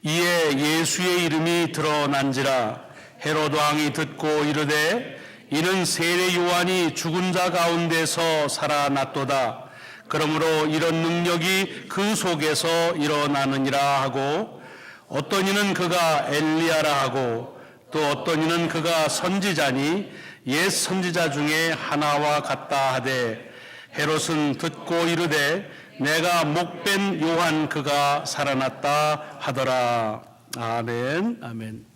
이에 예수의 이름이 드러난지라 헤롯 왕이 듣고 이르되 이는 세례 요한이 죽은 자 가운데서 살아났도다. 그러므로 이런 능력이 그 속에서 일어나느니라 하고, 어떤 이는 그가 엘리야라 하고, 또 어떤 이는 그가 선지자니 옛 선지자 중에 하나와 같다 하되, 헤롯은 듣고 이르되 내가 목벤 요한 그가 살아났다 하더라. 아멘. 아멘.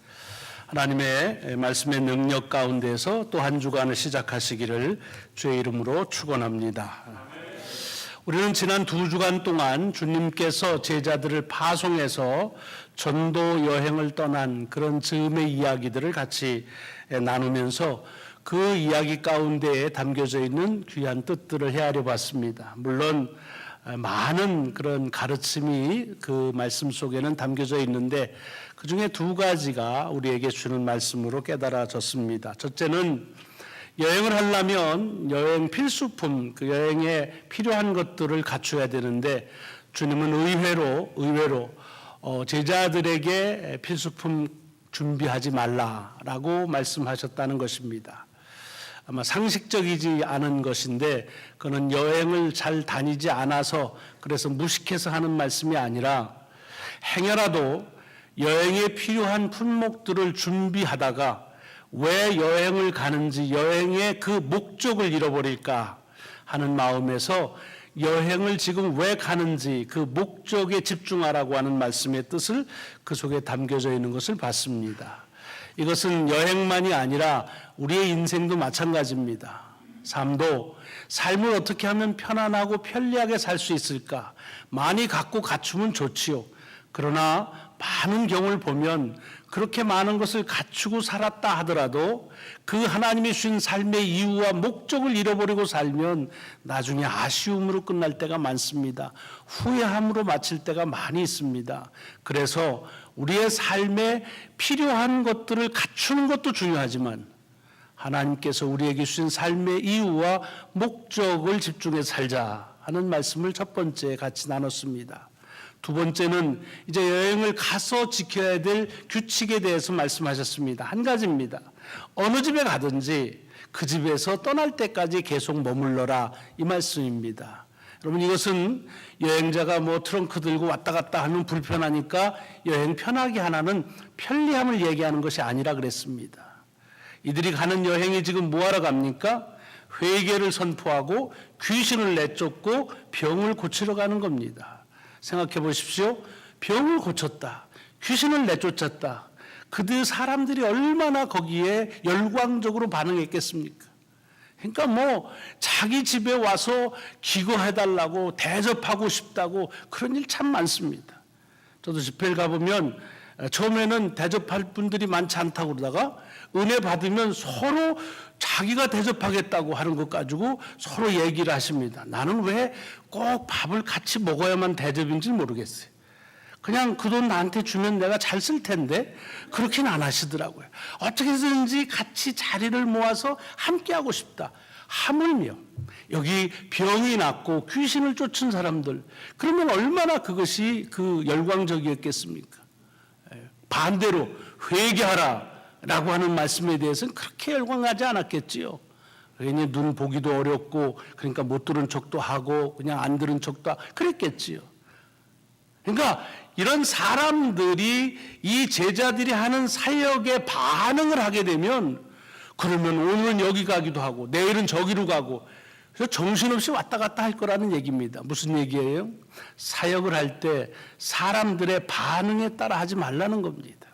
하나님의 말씀의 능력 가운데서 또 한 주간을 시작하시기를 주의 이름으로 축원합니다. 우리는 지난 2주간 동안 주님께서 제자들을 파송해서 전도 여행을 떠난 그런 즈음의 이야기들을 같이 나누면서 그 이야기 가운데에 담겨져 있는 귀한 뜻들을 헤아려 봤습니다. 물론 많은 그런 가르침이 그 말씀 속에는 담겨져 있는데 그 중에 2가지가 우리에게 주는 말씀으로 깨달아졌습니다. 첫째는 여행을 하려면 여행 필수품, 그 여행에 필요한 것들을 갖춰야 되는데 주님은 의외로 제자들에게 필수품 준비하지 말라라고 말씀하셨다는 것입니다. 아마 상식적이지 않은 것인데 그는 여행을 잘 다니지 않아서 그래서 무식해서 하는 말씀이 아니라 행여라도 여행에 필요한 품목들을 준비하다가 왜 여행을 가는지 여행의 그 목적을 잃어버릴까 하는 마음에서 여행을 지금 왜 가는지 그 목적에 집중하라고 하는 말씀의 뜻을 그 속에 담겨져 있는 것을 봤습니다. 이것은 여행만이 아니라 우리의 인생도 마찬가지입니다. 삶을 어떻게 하면 편안하고 편리하게 살 수 있을까? 많이 갖고 갖추면 좋지요. 그러나 많은 경우를 보면 그렇게 많은 것을 갖추고 살았다 하더라도 그 하나님이 주신 삶의 이유와 목적을 잃어버리고 살면 나중에 아쉬움으로 끝날 때가 많습니다. 후회함으로 마칠 때가 많이 있습니다. 그래서 우리의 삶에 필요한 것들을 갖추는 것도 중요하지만 하나님께서 우리에게 주신 삶의 이유와 목적을 집중해서 살자 하는 말씀을 첫 번째 같이 나눴습니다. 2번째는 이제 여행을 가서 지켜야 될 규칙에 대해서 말씀하셨습니다. 한 가지입니다. 어느 집에 가든지 그 집에서 떠날 때까지 계속 머물러라, 이 말씀입니다. 여러분, 이것은 여행자가 트렁크 들고 왔다 갔다 하면 불편하니까 여행 편하게 하라는 편리함을 얘기하는 것이 아니라 그랬습니다. 이들이 가는 여행이 지금 뭐하러 갑니까? 회개를 선포하고 귀신을 내쫓고 병을 고치러 가는 겁니다. 생각해 보십시오. 병을 고쳤다. 귀신을 내쫓았다. 그들 사람들이 얼마나 거기에 열광적으로 반응했겠습니까? 그러니까 자기 집에 와서 기거해달라고 대접하고 싶다고 그런 일 참 많습니다. 저도 집회를 가보면 처음에는 대접할 분들이 많지 않다고 그러다가 은혜 받으면 서로 자기가 대접하겠다고 하는 것 가지고 서로 얘기를 하십니다. 나는 왜 꼭 밥을 같이 먹어야만 대접인지 모르겠어요. 그냥 그 돈 나한테 주면 내가 잘 쓸 텐데 그렇게는 안 하시더라고요. 어떻게든지 같이 자리를 모아서 함께하고 싶다. 하물며 여기 병이 났고 귀신을 쫓은 사람들, 그러면 얼마나 그것이 열광적이었겠습니까? 반대로 회개하라 라고 하는 말씀에 대해서는 그렇게 열광하지 않았겠지요. 괜히 눈 보기도 어렵고 그러니까 못 들은 척도 하고 그냥 안 들은 척도 하고 그랬겠지요. 그러니까 이런 사람들이 이 제자들이 하는 사역에 반응을 하게 되면 그러면 오늘은 여기 가기도 하고 내일은 저기로 가고 그래서 정신없이 왔다 갔다 할 거라는 얘기입니다. 무슨 얘기예요? 사역을 할 때 사람들의 반응에 따라 하지 말라는 겁니다.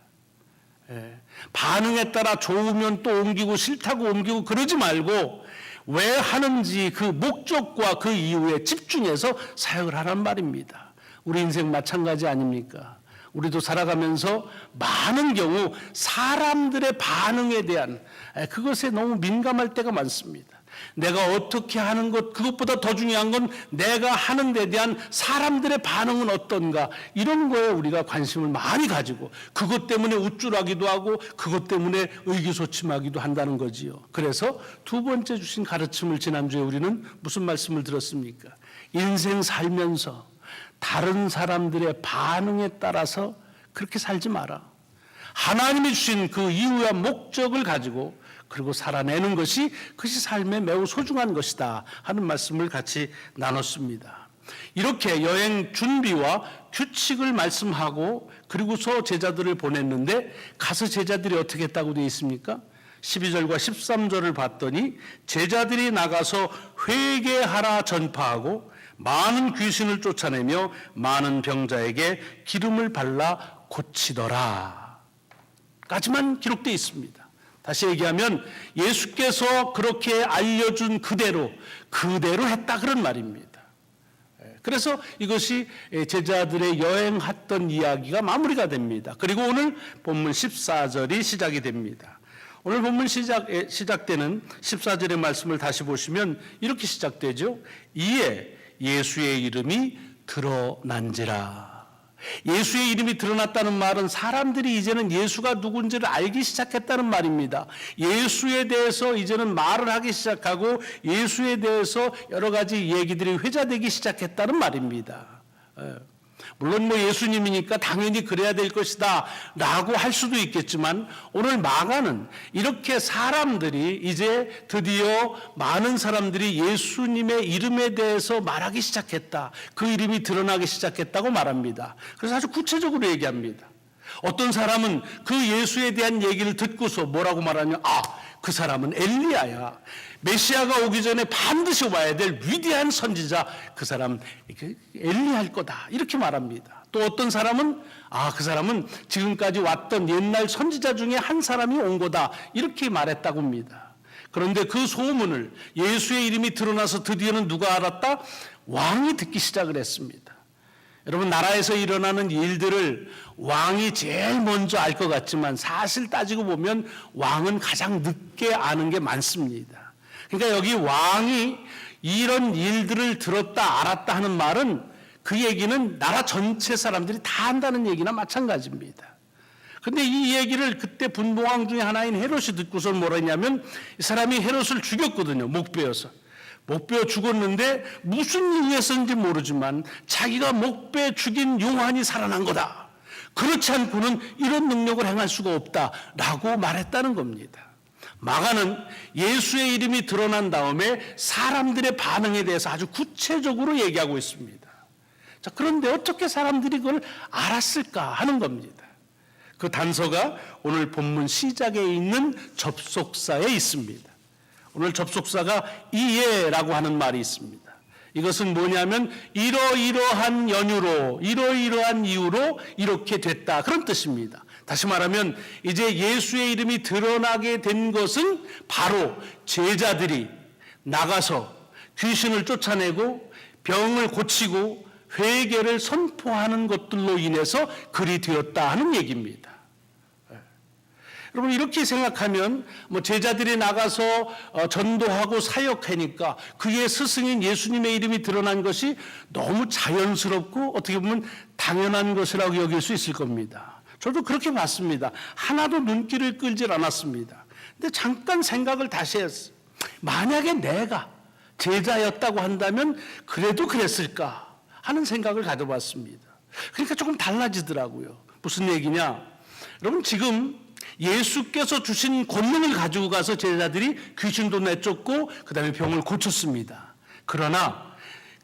반응에 따라 좋으면 또 옮기고 싫다고 옮기고 그러지 말고 왜 하는지 그 목적과 그 이유에 집중해서 사역을 하란 말입니다. 우리 인생 마찬가지 아닙니까? 우리도 살아가면서 많은 경우 사람들의 반응에 대한 그것에 너무 민감할 때가 많습니다. 내가 어떻게 하는 것, 그것보다 더 중요한 건 내가 하는 데 대한 사람들의 반응은 어떤가, 이런 거에 우리가 관심을 많이 가지고 그것 때문에 우쭐하기도 하고 그것 때문에 의기소침하기도 한다는 거지요. 그래서 2번째 주신 가르침을 지난주에 우리는 무슨 말씀을 들었습니까? 인생 살면서 다른 사람들의 반응에 따라서 그렇게 살지 마라. 하나님이 주신 그 이유와 목적을 가지고 그리고 살아내는 것이 그것이 삶에 매우 소중한 것이다 하는 말씀을 같이 나눴습니다. 이렇게 여행 준비와 규칙을 말씀하고 그리고서 제자들을 보냈는데 가서 제자들이 어떻게 했다고 되어 있습니까? 12절과 13절을 봤더니 제자들이 나가서 회개하라 전파하고 많은 귀신을 쫓아내며 많은 병자에게 기름을 발라 고치더라 까지만 기록되어 있습니다. 다시 얘기하면 예수께서 그렇게 알려준 그대로 했다 그런 말입니다. 그래서 이것이 제자들의 여행했던 이야기가 마무리가 됩니다. 그리고 오늘 본문 14절이 시작이 됩니다. 오늘 본문 시작되는 14절의 말씀을 다시 보시면 이렇게 시작되죠. 이에 예수의 이름이 드러난지라. 예수의 이름이 드러났다는 말은 사람들이 이제는 예수가 누군지를 알기 시작했다는 말입니다. 예수에 대해서 이제는 말을 하기 시작하고 예수에 대해서 여러 가지 얘기들이 회자되기 시작했다는 말입니다. 물론 뭐 예수님이니까 당연히 그래야 될 것이다 라고 할 수도 있겠지만 오늘 마가는 이렇게 사람들이 이제 드디어 많은 사람들이 예수님의 이름에 대해서 말하기 시작했다. 그 이름이 드러나기 시작했다고 말합니다. 그래서 아주 구체적으로 얘기합니다. 어떤 사람은 그 예수에 대한 얘기를 듣고서 뭐라고 말하냐면 그 사람은 엘리야야. 메시아가 오기 전에 반드시 와야 될 위대한 선지자, 그 사람 엘리야일 거다 이렇게 말합니다. 또 어떤 사람은 그 사람은 지금까지 왔던 옛날 선지자 중에 한 사람이 온 거다 이렇게 말했다고 합니다. 그런데 그 소문을 예수의 이름이 드러나서 드디어는 누가 알았다? 왕이 듣기 시작을 했습니다. 여러분, 나라에서 일어나는 일들을 왕이 제일 먼저 알 것 같지만 사실 따지고 보면 왕은 가장 늦게 아는 게 많습니다. 그러니까 여기 왕이 이런 일들을 들었다 알았다 하는 말은 그 얘기는 나라 전체 사람들이 다 한다는 얘기나 마찬가지입니다. 그런데 이 얘기를 그때 분봉왕 중에 하나인 헤롯이 듣고서 뭐라 했냐면 이 사람이 헤롯을 죽였거든요. 목베어서. 목베어 죽었는데 무슨 이유에서인지 모르지만 자기가 목베 죽인 요한이 살아난 거다. 그렇지 않고는 이런 능력을 행할 수가 없다라고 말했다는 겁니다. 마가는 예수의 이름이 드러난 다음에 사람들의 반응에 대해서 아주 구체적으로 얘기하고 있습니다. 자, 그런데 어떻게 사람들이 그걸 알았을까 하는 겁니다. 그 단서가 오늘 본문 시작에 있는 접속사에 있습니다. 오늘 접속사가 이에라고 하는 말이 있습니다. 이것은 뭐냐면 이러이러한 연유로 이러이러한 이유로 이렇게 됐다 그런 뜻입니다. 다시 말하면 이제 예수의 이름이 드러나게 된 것은 바로 제자들이 나가서 귀신을 쫓아내고 병을 고치고 회개를 선포하는 것들로 인해서 그리 되었다 하는 얘기입니다. 여러분, 이렇게 생각하면 제자들이 나가서 전도하고 사역하니까 그의 스승인 예수님의 이름이 드러난 것이 너무 자연스럽고 어떻게 보면 당연한 것이라고 여길 수 있을 겁니다. 저도 그렇게 봤습니다. 하나도 눈길을 끌질 않았습니다. 근데 잠깐 생각을 다시 했어요. 만약에 내가 제자였다고 한다면 그래도 그랬을까 하는 생각을 가져봤습니다. 그러니까 조금 달라지더라고요. 무슨 얘기냐? 여러분, 지금 예수께서 주신 권능을 가지고 가서 제자들이 귀신도 내쫓고 그 다음에 병을 고쳤습니다. 그러나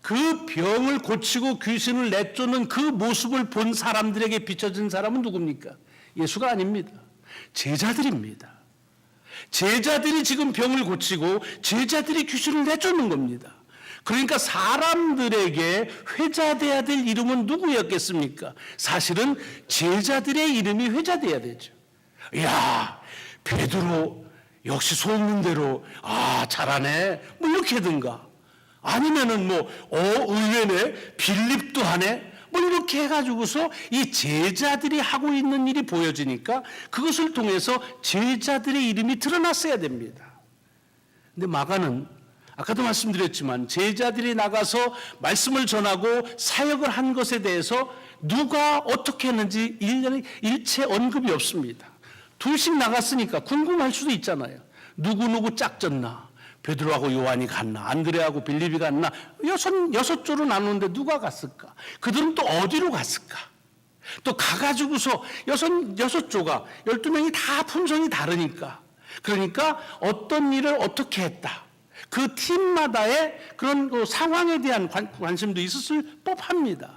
그 병을 고치고 귀신을 내쫓는 그 모습을 본 사람들에게 비춰진 사람은 누굽니까? 예수가 아닙니다. 제자들입니다. 제자들이 지금 병을 고치고 제자들이 귀신을 내쫓는 겁니다. 그러니까 사람들에게 회자돼야 될 이름은 누구였겠습니까? 사실은 제자들의 이름이 회자돼야 되죠. 야, 베드로 역시 소문대로 잘하네 뭐 이렇게 하든가, 아니면은 의외네 빌립도 하네 뭐 이렇게 해가지고서 이 제자들이 하고 있는 일이 보여지니까 그것을 통해서 제자들의 이름이 드러났어야 됩니다. 근데 마가는 아까도 말씀드렸지만 제자들이 나가서 말씀을 전하고 사역을 한 것에 대해서 누가 어떻게 했는지 일체 언급이 없습니다. 둘씩 나갔으니까 궁금할 수도 있잖아요. 누구 짝졌나? 베드로하고 요한이 갔나? 안드레하고 빌립이 갔나? 여섯 조로 나누는데 누가 갔을까? 그들은 또 어디로 갔을까? 또 가가지고서 여섯 조가 12명이 다 품성이 다르니까, 그러니까 어떤 일을 어떻게 했다, 그 팀마다의 그런 그 상황에 대한 관심도 있었을 법합니다.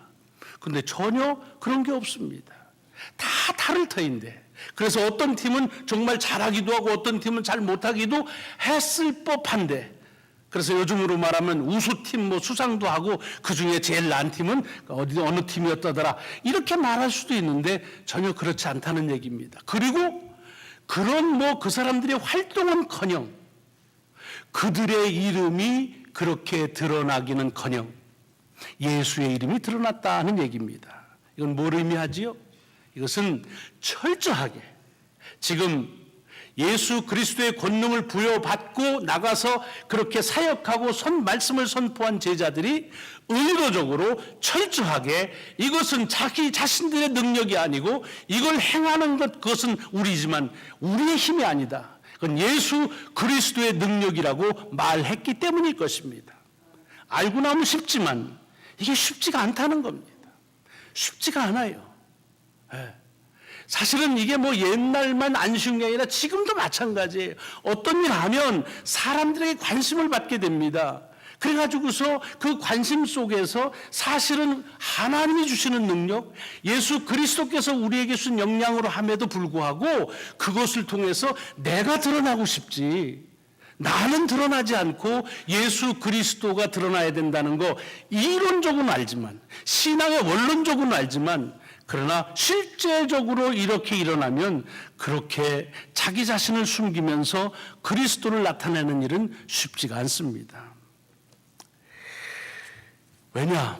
그런데 전혀 그런 게 없습니다. 다 다를 터인데, 그래서 어떤 팀은 정말 잘하기도 하고 어떤 팀은 잘 못하기도 했을 법한데, 그래서 요즘으로 말하면 우수팀 뭐 수상도 하고 그 중에 제일 나은 팀은 어느 팀이었다더라, 이렇게 말할 수도 있는데 전혀 그렇지 않다는 얘기입니다. 그리고 그런 그 사람들의 활동은커녕 그들의 이름이 그렇게 드러나기는커녕 예수의 이름이 드러났다는 얘기입니다. 이건 뭘 의미하지요? 이것은 철저하게 지금 예수 그리스도의 권능을 부여받고 나가서 그렇게 사역하고 말씀을 선포한 제자들이 의도적으로 철저하게 이것은 자기 자신들의 능력이 아니고 이걸 행하는 그것은 우리지만 우리의 힘이 아니다, 그건 예수 그리스도의 능력이라고 말했기 때문일 것입니다. 알고 나면 쉽지만 이게 쉽지가 않다는 겁니다. 쉽지가 않아요. 사실은 이게 옛날만 안 쉬운 게 아니라 지금도 마찬가지예요. 어떤 일 하면 사람들에게 관심을 받게 됩니다. 그래가지고서 그 관심 속에서 사실은 하나님이 주시는 능력, 예수 그리스도께서 우리에게 주신 영향으로 함에도 불구하고 그것을 통해서 내가 드러나고 싶지, 나는 드러나지 않고 예수 그리스도가 드러나야 된다는 거 이론적으로는 알지만, 신앙의 원론적으로는 알지만, 그러나 실제적으로 이렇게 일어나면 그렇게 자기 자신을 숨기면서 그리스도를 나타내는 일은 쉽지가 않습니다. 왜냐?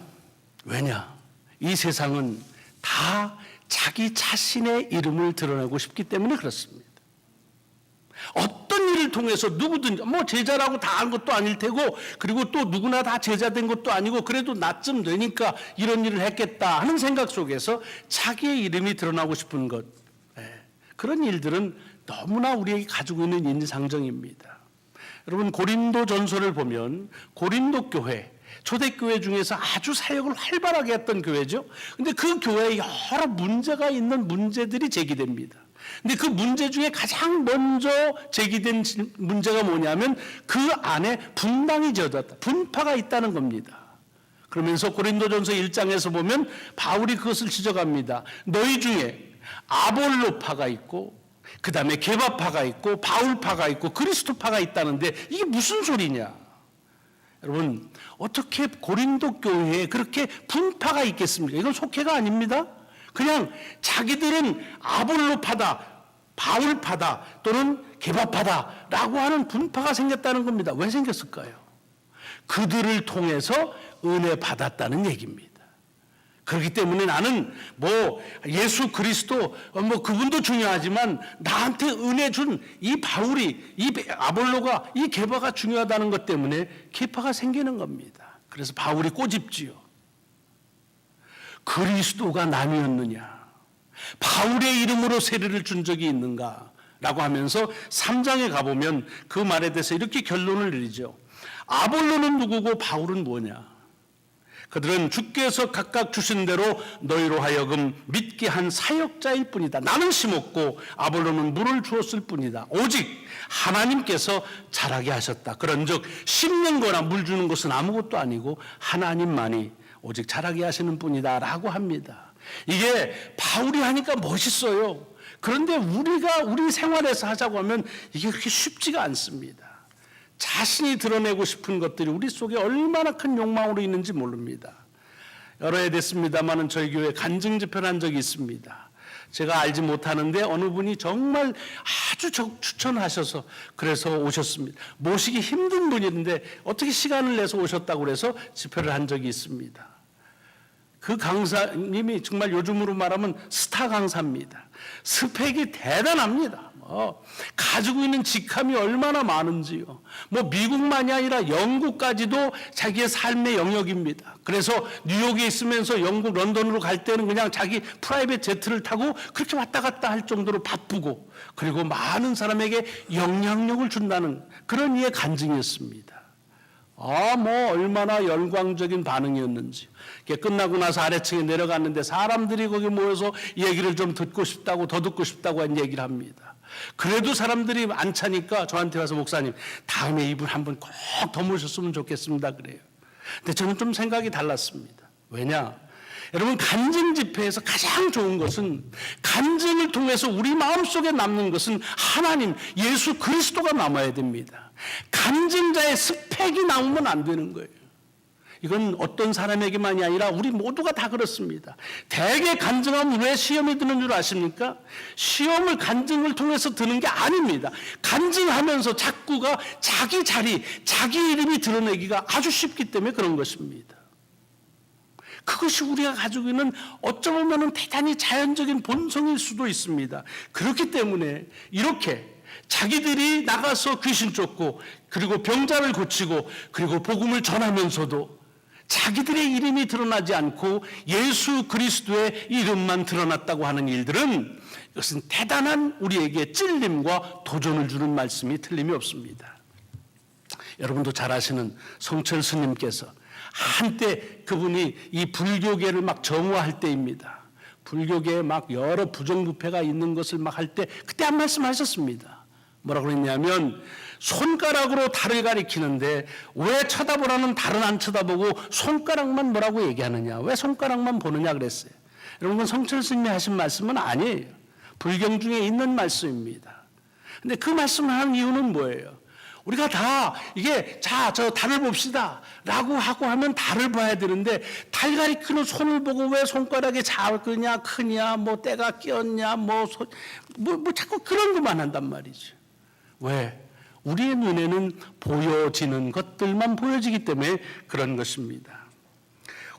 이 세상은 다 자기 자신의 이름을 드러내고 싶기 때문에 그렇습니다. 어떤 일을 통해서 누구든지 제자라고 다 한 것도 아닐 테고, 그리고 또 누구나 다 제자된 것도 아니고, 그래도 나쯤 되니까 이런 일을 했겠다 하는 생각 속에서 자기의 이름이 드러나고 싶은 것, 그런 일들은 너무나 우리에게 가지고 있는 인상정입니다. 여러분, 고린도 전서를 보면 고린도 교회, 초대교회 중에서 아주 사역을 활발하게 했던 교회죠. 근데 그 교회에 여러 문제가 있는 문제들이 제기됩니다. 근데 그 문제 중에 가장 먼저 제기된 문제가 뭐냐면 그 안에 분당이 지어졌다, 분파가 있다는 겁니다. 그러면서 고린도전서 1장에서 보면 바울이 그것을 지적합니다. 너희 중에 아볼로파가 있고, 그 다음에 게바파가 있고, 바울파가 있고, 그리스도파가 있다는데 이게 무슨 소리냐? 여러분, 어떻게 고린도 교회에 그렇게 분파가 있겠습니까? 이건 속회가 아닙니다. 그냥 자기들은 아볼로파다, 바울파다, 또는 게바파다라고 하는 분파가 생겼다는 겁니다. 왜 생겼을까요? 그들을 통해서 은혜 받았다는 얘기입니다. 그렇기 때문에 나는 예수 그리스도 그분도 중요하지만 나한테 은혜 준 이 바울이, 이 아볼로가, 이 게바가 중요하다는 것 때문에 계파가 생기는 겁니다. 그래서 바울이 꼬집지요. 그리스도가 남이었느냐? 바울의 이름으로 세례를 준 적이 있는가? 라고 하면서 3장에 가보면 그 말에 대해서 이렇게 결론을 내리죠. 아볼로는 누구고 바울은 뭐냐? 그들은 주께서 각각 주신 대로 너희로 하여금 믿게 한 사역자일 뿐이다. 나는 심었고 아볼로는 물을 주었을 뿐이다. 오직 하나님께서 자라게 하셨다. 그런즉 심는 거나 물 주는 것은 아무것도 아니고 하나님만이 오직 자라게 하시는 뿐이다 라고 합니다. 이게 바울이 하니까 멋있어요. 그런데 우리가 우리 생활에서 하자고 하면 이게 그렇게 쉽지가 않습니다. 자신이 드러내고 싶은 것들이 우리 속에 얼마나 큰 욕망으로 있는지 모릅니다. 여러 해 됐습니다마는 저희 교회 간증 집회를 한 적이 있습니다. 제가 알지 못하는데 어느 분이 정말 아주 추천하셔서 그래서 오셨습니다. 모시기 힘든 분인데 어떻게 시간을 내서 오셨다고 그래서 집회를 한 적이 있습니다. 그 강사님이 정말 요즘으로 말하면 스타 강사입니다. 스펙이 대단합니다. 가지고 있는 직함이 얼마나 많은지요. 미국만이 아니라 영국까지도 자기의 삶의 영역입니다. 그래서 뉴욕에 있으면서 영국 런던으로 갈 때는 그냥 자기 프라이빗 제트를 타고 그렇게 왔다 갔다 할 정도로 바쁘고, 그리고 많은 사람에게 영향력을 준다는 그런 이의 간증이었습니다. 뭐 얼마나 열광적인 반응이었는지. 끝나고 나서 아래층에 내려갔는데 사람들이 거기 모여서 얘기를 좀 듣고 싶다고, 더 듣고 싶다고 한 얘기를 합니다. 그래도 사람들이 안 차니까 저한테 와서 목사님, 다음에 이분 한 분 꼭 더 모셨으면 좋겠습니다 그래요. 근데 저는 좀 생각이 달랐습니다. 왜냐? 여러분, 간증 집회에서 가장 좋은 것은, 간증을 통해서 우리 마음속에 남는 것은 하나님, 예수 그리스도가 남아야 됩니다. 간증자의 스펙이 나오면 안 되는 거예요. 이건 어떤 사람에게만이 아니라 우리 모두가 다 그렇습니다. 대개 간증하면 왜 시험이 드는 줄 아십니까? 시험을 간증을 통해서 드는 게 아닙니다. 간증하면서 자꾸가 자기 자리, 자기 이름이 드러내기가 아주 쉽기 때문에 그런 것입니다. 그것이 우리가 가지고 있는 어쩌면 대단히 자연적인 본성일 수도 있습니다. 그렇기 때문에 이렇게 자기들이 나가서 귀신 쫓고, 그리고 병자를 고치고, 그리고 복음을 전하면서도 자기들의 이름이 드러나지 않고 예수 그리스도의 이름만 드러났다고 하는 일들은, 이것은 대단한 우리에게 찔림과 도전을 주는 말씀이 틀림이 없습니다. 여러분도 잘 아시는 성철 스님께서 한때 그분이 이 불교계를 막 정화할 때입니다. 불교계에 막 여러 부정부패가 있는 것을 막 할 때 그때 한 말씀 하셨습니다. 뭐라고 그랬냐면, 손가락으로 달을 가리키는데 왜 쳐다보라는 달은 안 쳐다보고 손가락만 뭐라고 얘기하느냐, 왜 손가락만 보느냐 그랬어요. 여러분, 그건 성철 스님이 하신 말씀은 아니에요. 불경 중에 있는 말씀입니다. 근데 그 말씀을 하는 이유는 뭐예요? 우리가 다 이게 저 달을 봅시다 라고 하고 하면 달을 봐야 되는데, 달 가리키는 손을 보고 왜 손가락이 작으냐 크냐, 뭐 때가 끼었냐, 뭐 자꾸 그런 것만 한단 말이죠. 왜? 우리의 눈에는 보여지는 것들만 보여지기 때문에 그런 것입니다.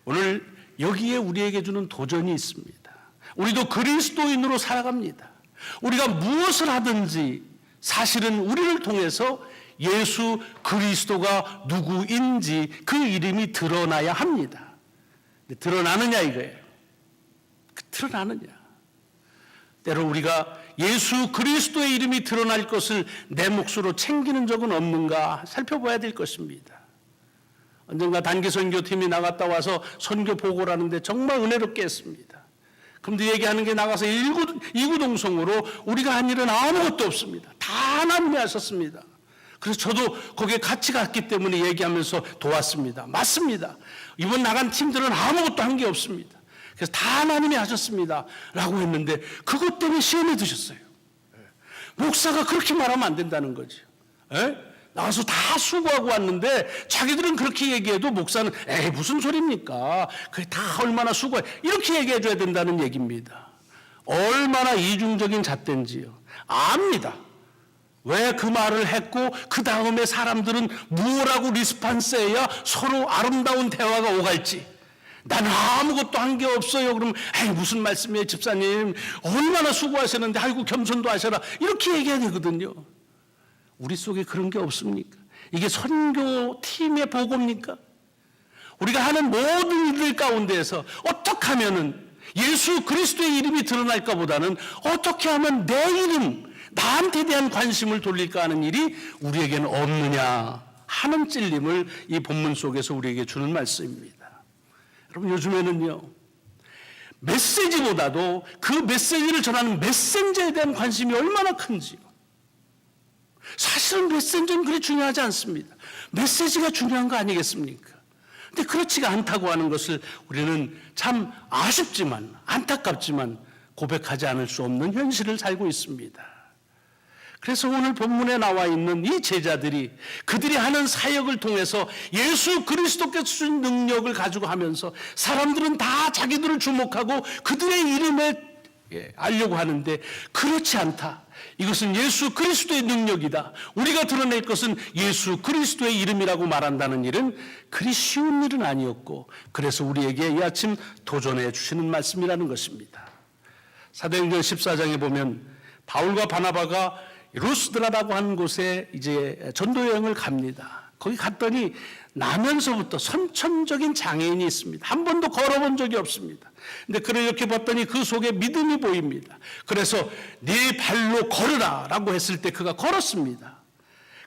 오늘 여기에 우리에게 주는 도전이 있습니다. 우리도 그리스도인으로 살아갑니다. 우리가 무엇을 하든지 사실은 우리를 통해서 예수 그리스도가 누구인지 그 이름이 드러나야 합니다. 드러나느냐 이거예요. 드러나느냐. 때로 우리가 예수 그리스도의 이름이 드러날 것을 내 몫으로 챙기는 적은 없는가 살펴봐야 될 것입니다. 언젠가 단기 선교팀이 나갔다 와서 선교 보고를 하는데 정말 은혜롭게 했습니다. 그런데 얘기하는 게, 나가서 이구동성으로 우리가 한 일은 아무것도 없습니다. 다 하나님이 하셨습니다. 그래서 저도 거기에 같이 갔기 때문에 얘기하면서 도왔습니다. 맞습니다. 이번 나간 팀들은 아무것도 한 게 없습니다. 그래서 다 하나님이 하셨습니다 라고 했는데, 그것 때문에 시험에 드셨어요. 목사가 그렇게 말하면 안 된다는 거죠. 나와서 다 수고하고 왔는데 자기들은 그렇게 얘기해도 목사는 에이 무슨 소리입니까, 그게 다 얼마나 수고해, 이렇게 얘기해 줘야 된다는 얘기입니다. 얼마나 이중적인 잣대인지요 압니다. 왜 그 말을 했고 그 다음에 사람들은 뭐라고 리스판스해야 서로 아름다운 대화가 오갈지. 나는 아무것도 한 게 없어요. 그럼 에이 무슨 말씀이에요 집사님, 얼마나 수고하셨는데 아이고 겸손도 하셔라, 이렇게 얘기해야 되거든요. 우리 속에 그런 게 없습니까? 이게 선교팀의 보고입니까? 우리가 하는 모든 일들 가운데에서 어떻게 하면은 예수 그리스도의 이름이 드러날까 보다는 어떻게 하면 내 이름, 나한테 대한 관심을 돌릴까 하는 일이 우리에게는 없느냐 하는 찔림을 이 본문 속에서 우리에게 주는 말씀입니다. 여러분, 요즘에는요, 메시지보다도 그 메시지를 전하는 메신저에 대한 관심이 얼마나 큰지요. 사실은 메신저는 그리 중요하지 않습니다. 메시지가 중요한 거 아니겠습니까? 근데 그렇지가 않다고 하는 것을 우리는 참 아쉽지만 안타깝지만 고백하지 않을 수 없는 현실을 살고 있습니다. 그래서 오늘 본문에 나와 있는 이 제자들이 그들이 하는 사역을 통해서 예수 그리스도께서 주신 능력을 가지고 하면서 사람들은 다 자기들을 주목하고 그들의 이름에 알려고 하는데, 그렇지 않다. 이것은 예수 그리스도의 능력이다. 우리가 드러낼 것은 예수 그리스도의 이름이라고 말한다는 일은 그리 쉬운 일은 아니었고, 그래서 우리에게 이 아침 도전해 주시는 말씀이라는 것입니다. 사도행전 14장에 보면 바울과 바나바가 루스드라라고 하는 곳에 이제 전도 여행을 갑니다. 거기 갔더니 나면서부터 선천적인 장애인이 있습니다. 한 번도 걸어본 적이 없습니다. 근데 그를 이렇게 봤더니 그 속에 믿음이 보입니다. 그래서 네 발로 걸으라 라고 했을 때 그가 걸었습니다.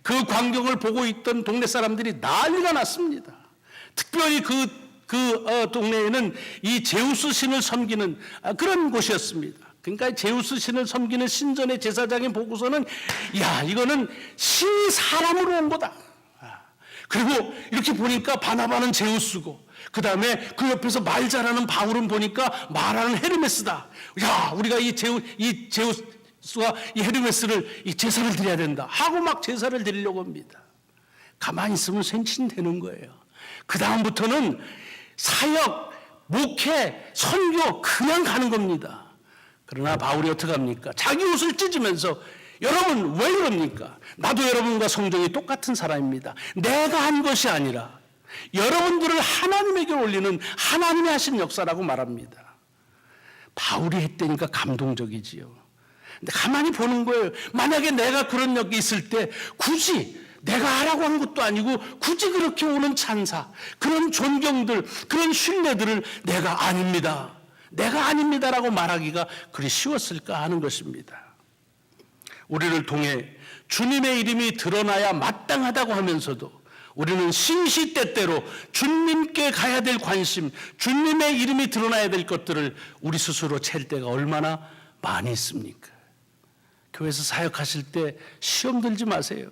그 광경을 보고 있던 동네 사람들이 난리가 났습니다. 특별히 그 동네에는 이 제우스 신을 섬기는 그런 곳이었습니다. 그러니까 제우스 신을 섬기는 신전의 제사장이 보고서는 야, 이거는 신이 사람으로 온 거다. 그리고 이렇게 보니까 바나바는 제우스고 그 다음에 그 옆에서 말 잘하는 바울은 보니까 말하는 헤르메스다. 야, 우리가 이 제우스와 이 헤르메스를 이 제사를 드려야 된다 하고 막 제사를 드리려고 합니다. 가만히 있으면 생신되는 거예요. 그 다음부터는 사역, 목회, 선교 그냥 가는 겁니다. 그러나 바울이 어떻게 합니까? 자기 옷을 찢으면서 여러분 왜 이럽니까? 나도 여러분과 성정이 똑같은 사람입니다. 내가 한 것이 아니라 여러분들을 하나님에게 올리는 하나님이 하신 역사라고 말합니다. 바울이 했다니까 감동적이지요. 근데 가만히 보는 거예요. 만약에 내가 그런 역이 있을 때 굳이 내가 하라고 한 것도 아니고 굳이 그렇게 오는 찬사, 그런 존경들, 그런 신뢰들을 내가 아닙니다라고 말하기가 그리 쉬웠을까 하는 것입니다. 우리를 통해 주님의 이름이 드러나야 마땅하다고 하면서도 우리는 심시때때로 주님께 가야 될 관심, 주님의 이름이 드러나야 될 것들을 우리 스스로 챌 때가 얼마나 많이 있습니까? 교회에서 사역하실 때 시험 들지 마세요.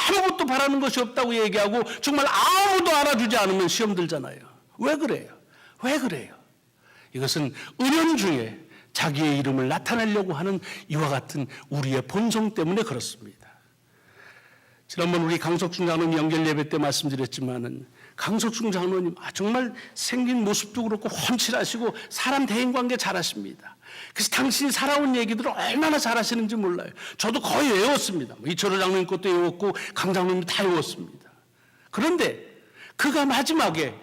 아무것도 바라는 것이 없다고 얘기하고 정말 아무도 알아주지 않으면 시험 들잖아요. 왜 그래요? 이것은 은연중에 자기의 이름을 나타내려고 하는 이와 같은 우리의 본성 때문에 그렇습니다. 지난번 우리 강석중 장로님 연결 예배 때 말씀드렸지만은 강석중 장로님 정말 생긴 모습도 그렇고 훤칠하시고 사람 대인관계 잘하십니다. 그래서 당신이 살아온 얘기들을 얼마나 잘하시는지 몰라요. 저도 거의 외웠습니다. 이철호 장로님 것도 외웠고 강 장로님 다 외웠습니다. 그런데 그가 마지막에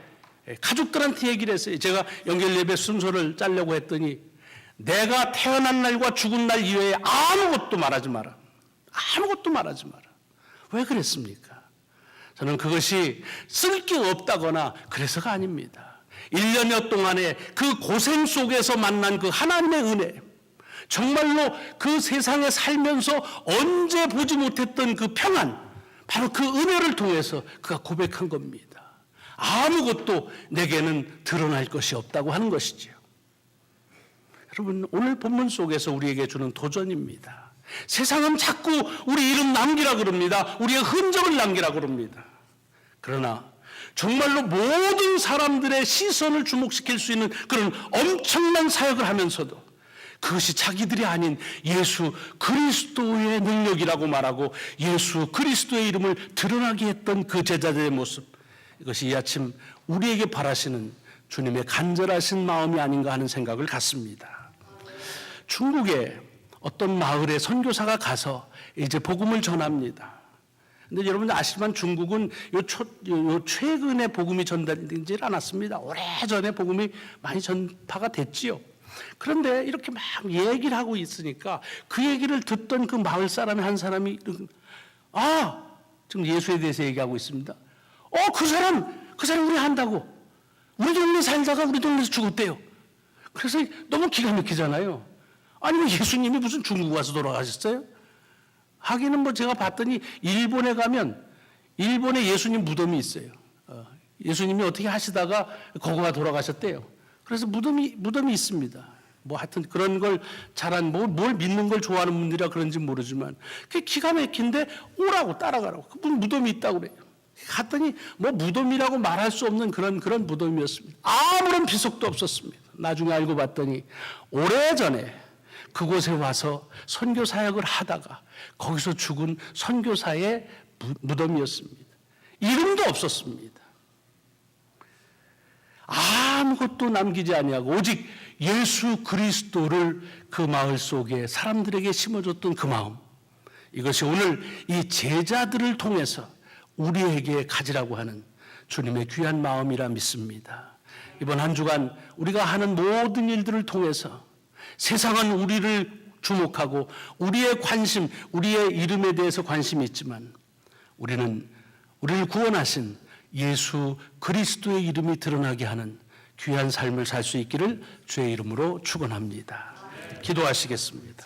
가족들한테 얘기를 했어요. 제가 연결 예배 순서를 짜려고 했더니 내가 태어난 날과 죽은 날 이외에 아무것도 말하지 마라. 왜 그랬습니까? 저는 그것이 쓸 게 없다거나 그래서가 아닙니다. 1년여 동안의 그 고생 속에서 만난 그 하나님의 은혜, 정말로 그 세상에 살면서 언제 보지 못했던 그 평안, 바로 그 은혜를 통해서 그가 고백한 겁니다. 아무것도 내게는 드러날 것이 없다고 하는 것이지요. 여러분, 오늘 본문 속에서 우리에게 주는 도전입니다. 세상은 자꾸 우리 이름 남기라 그럽니다. 우리의 흔적을 남기라 그럽니다. 그러나 정말로 모든 사람들의 시선을 주목시킬 수 있는 그런 엄청난 사역을 하면서도 그것이 자기들이 아닌 예수 그리스도의 능력이라고 말하고 예수 그리스도의 이름을 드러나게 했던 그 제자들의 모습, 이것이 이 아침 우리에게 바라시는 주님의 간절하신 마음이 아닌가 하는 생각을 갖습니다. 중국에 어떤 마을에 선교사가 가서 이제 복음을 전합니다. 근데 여러분 아시지만 중국은 요 최근에 복음이 전달되지 않았습니다. 오래전에 복음이 많이 전파가 됐지요. 그런데 이렇게 막 얘기를 하고 있으니까 그 얘기를 듣던 그 마을 사람의 한 사람이 지금 예수에 대해서 얘기하고 있습니다. 그 사람 우리 한다고. 우리 동네 살다가 우리 동네에서 죽었대요. 그래서 너무 기가 막히잖아요. 아니 예수님이 무슨 중국 와서 돌아가셨어요? 하기는 제가 봤더니 일본에 가면 일본에 예수님 무덤이 있어요. 예수님이 어떻게 하시다가 거기가 돌아가셨대요. 그래서 무덤이 있습니다. 하여튼 그런 걸 잘한 뭘 믿는 걸 좋아하는 분들이라 그런지 모르지만 그게 기가 막힌데 오라고 따라가라고. 그분 무덤이 있다고 그래요. 갔더니 무덤이라고 말할 수 없는 그런 무덤이었습니다. 아무런 비석도 없었습니다. 나중에 알고 봤더니 오래전에 그곳에 와서 선교 사역을 하다가 거기서 죽은 선교사의 무덤이었습니다. 이름도 없었습니다. 아무것도 남기지 아니하고 오직 예수 그리스도를 그 마을 속에 사람들에게 심어줬던 그 마음, 이것이 오늘 이 제자들을 통해서 우리에게 가지라고 하는 주님의 귀한 마음이라 믿습니다. 이번 한 주간 우리가 하는 모든 일들을 통해서 세상은 우리를 주목하고 우리의 관심, 우리의 이름에 대해서 관심이 있지만 우리는 우리를 구원하신 예수 그리스도의 이름이 드러나게 하는 귀한 삶을 살 수 있기를 주의 이름으로 축원합니다. 기도하시겠습니다.